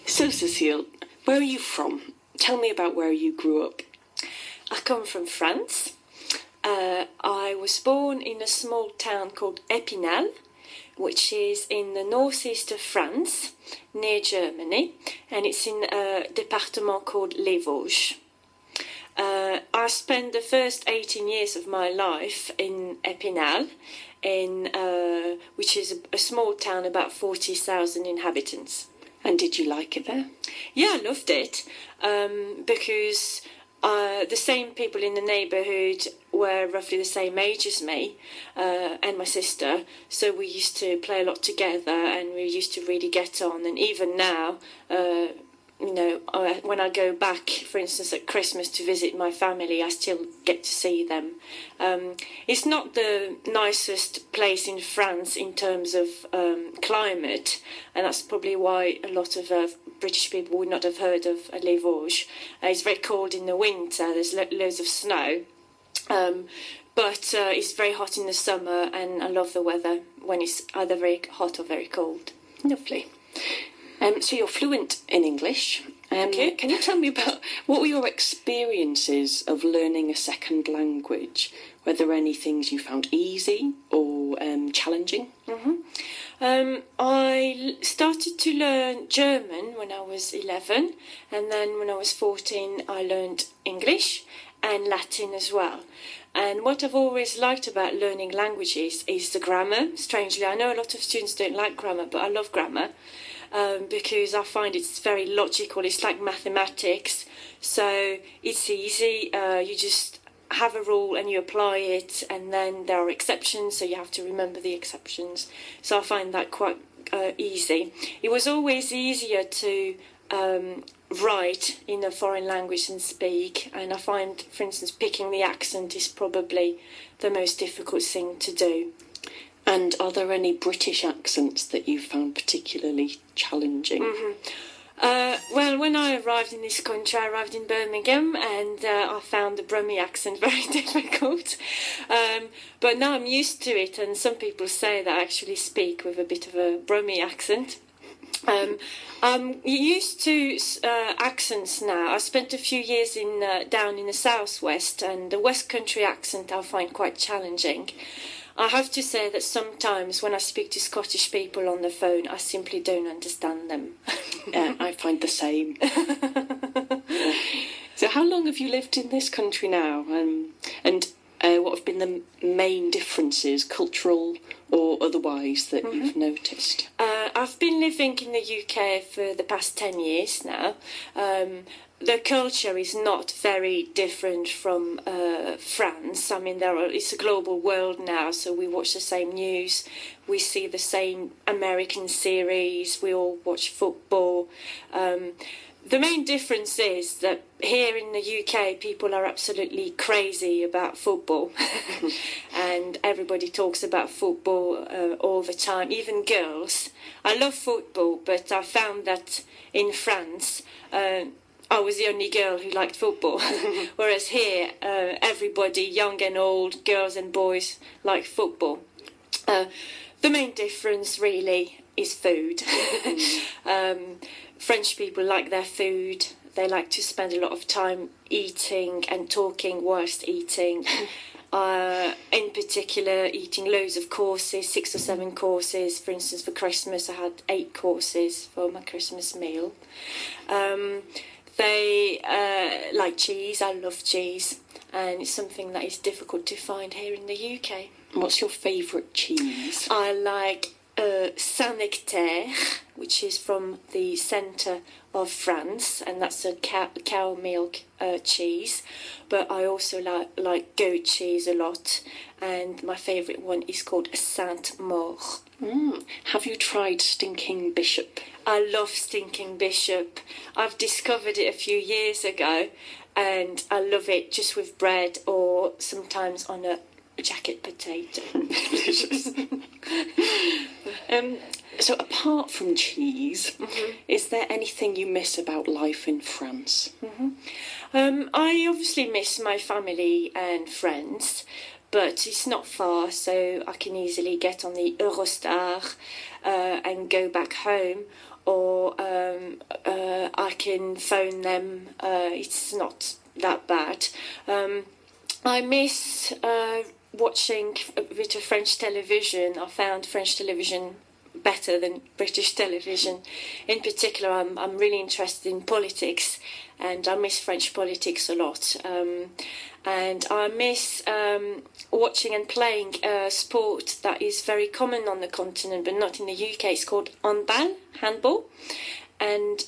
So, Cecile, where are you from? Tell me about where you grew up. I come from France. I was born in a small town called Épinal, which is in the northeast of France, near Germany, and it's in a department called Les Vosges. I spent the first 18 years of my life in Épinal, which is a small town, about 40,000 inhabitants. And did you like it there? Yeah, I loved it, because the same people in the neighbourhood were roughly the same age as me and my sister, so we used to play a lot together and we used to really get on. And even now, when I go back, for instance, at Christmas to visit my family, I still get to see them. It's not the nicest place in France in terms of climate, and that's probably why a lot of British people would not have heard of Les Vosges. It's very cold in the winter, there's loads of snow, but it's very hot in the summer, and I love the weather when it's either very hot or very cold. Lovely. So you're fluent in English. Okay. Can you tell me about what were your experiences of learning a second language? Were there any things you found easy or challenging? Mm-hmm. I started to learn German when I was 11, and then when I was 14 I learned English and Latin as well. And what I've always liked about learning languages is the grammar. Strangely, I know a lot of students don't like grammar, but I love grammar. Because I find it's very logical. It's like mathematics, so it's easy. You just have a rule and you apply it, and then there are exceptions, so you have to remember the exceptions. So I find that quite easy. It was always easier to write in a foreign language than speak, and I find, for instance, picking the accent is probably the most difficult thing to do. And are there any British accents that you found particularly challenging? Mm-hmm. Well, when I arrived in this country, I arrived in Birmingham, and I found the Brummie accent very difficult. But now I'm used to it, and some people say that I actually speak with a bit of a Brummie accent. I'm used to accents now. I spent a few years down in the southwest, and the West Country accent I find quite challenging. I have to say that sometimes when I speak to Scottish people on the phone, I simply don't understand them. Yeah, I find the same. So how long have you lived in this country now? And what have been the main differences, cultural or otherwise, that you've noticed? I've been living in the UK for the past 10 years now. The culture is not very different from France. I mean, it's a global world now, so we watch the same news, we see the same American series, we all watch football. The main difference is that here in the UK, people are absolutely crazy about football, and everybody talks about football all the time, even girls. I love football, but I found that in France, I was the only girl who liked football, whereas here, everybody, young and old, girls and boys, like football. The main difference, really, is food. French people like their food. They like to spend a lot of time eating and talking whilst eating. In particular, eating loads of courses, 6 or 7 courses. For instance, for Christmas, I had 8 courses for my Christmas meal. They like cheese. I love cheese, and it's something that is difficult to find here in the UK. What's your favourite cheese? I like Saint-Nectaire, which is from the centre of France, and that's a cow milk cheese. But I also like goat cheese a lot, and my favourite one is called Saint-Maure. Have you tried stinking bishop? I love stinking bishop. I've discovered it a few years ago, and I love it just with bread or sometimes on a jacket potato. Delicious. So apart from cheese, is there anything you miss about life in France? I obviously miss my family and friends, but it's not far, so I can easily get on the Eurostar and go back home. or I can phone them. It's not that bad. I miss watching a bit of French television. I found French television better than British television. In particular, I'm really interested in politics, and I miss French politics a lot. And I miss watching and playing a sport that is very common on the continent, but not in the UK. It's called handball. And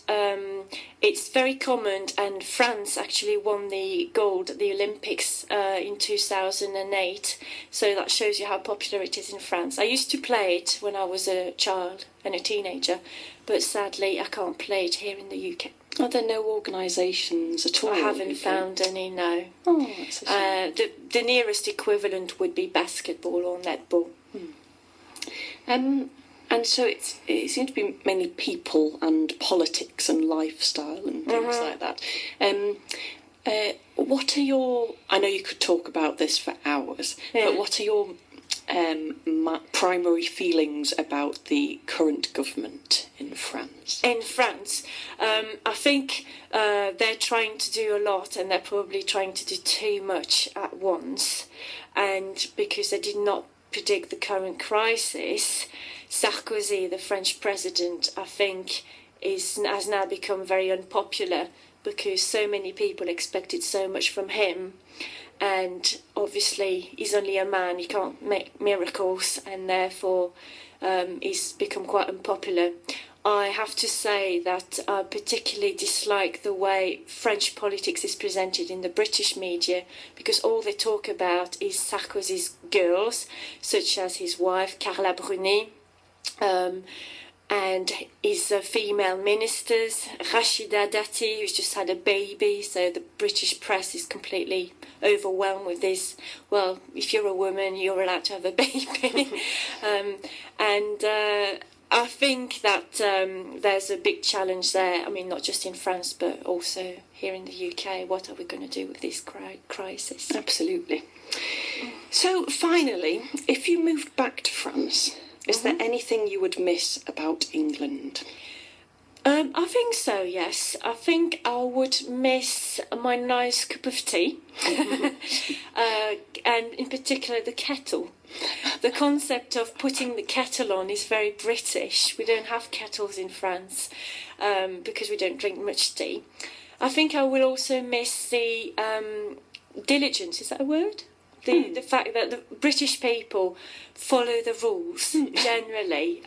it's very common, and France actually won the gold at the Olympics in 2008, so that shows you how popular it is in France. I used to play it when I was a child and a teenager, but sadly I can't play it here in the UK. Are there no organisations at all? I haven't found any, no. Oh, that's a shame. The nearest equivalent would be basketball or netball. And so it seems to be mainly people and politics and lifestyle and things like that. What are your... I know you could talk about this for hours, but what are your primary feelings about the current government in France? In France, I think they're trying to do a lot, and they're probably trying to do too much at once. And because they did not predict the current crisis, Sarkozy, the French president, I think has now become very unpopular because so many people expected so much from him, and obviously he's only a man, he can't make miracles, and therefore he's become quite unpopular. I have to say that I particularly dislike the way French politics is presented in the British media, because all they talk about is Sarkozy's girls, such as his wife, Carla Bruni, and his female ministers, Rachida Dati, who's just had a baby, so the British press is completely overwhelmed with this. Well, if you're a woman, you're allowed to have a baby. I think that there's a big challenge there. I mean, not just in France, but also here in the UK. What are we going to do with this crisis? Absolutely. So, finally, if you moved back to France, is there anything you would miss about England? I think so, yes. I think I would miss my nice cup of tea, and in particular the kettle. The concept of putting the kettle on is very British. We don't have kettles in France because we don't drink much tea. I think I will also miss the diligence, is that a word? The fact that the British people follow the rules generally.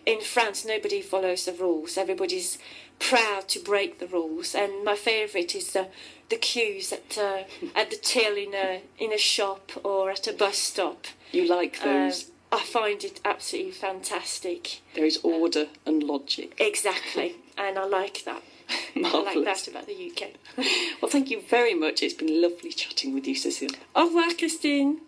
In France, nobody follows the rules. Everybody's proud to break the rules. And my favourite is the queues at the till in a shop or at a bus stop. You like those? I find it absolutely fantastic. There is order and logic. Exactly, and I like that. Marvellous. I like that about the UK. Well, thank you very much. It's been lovely chatting with you, Cecile. Au revoir, Christine.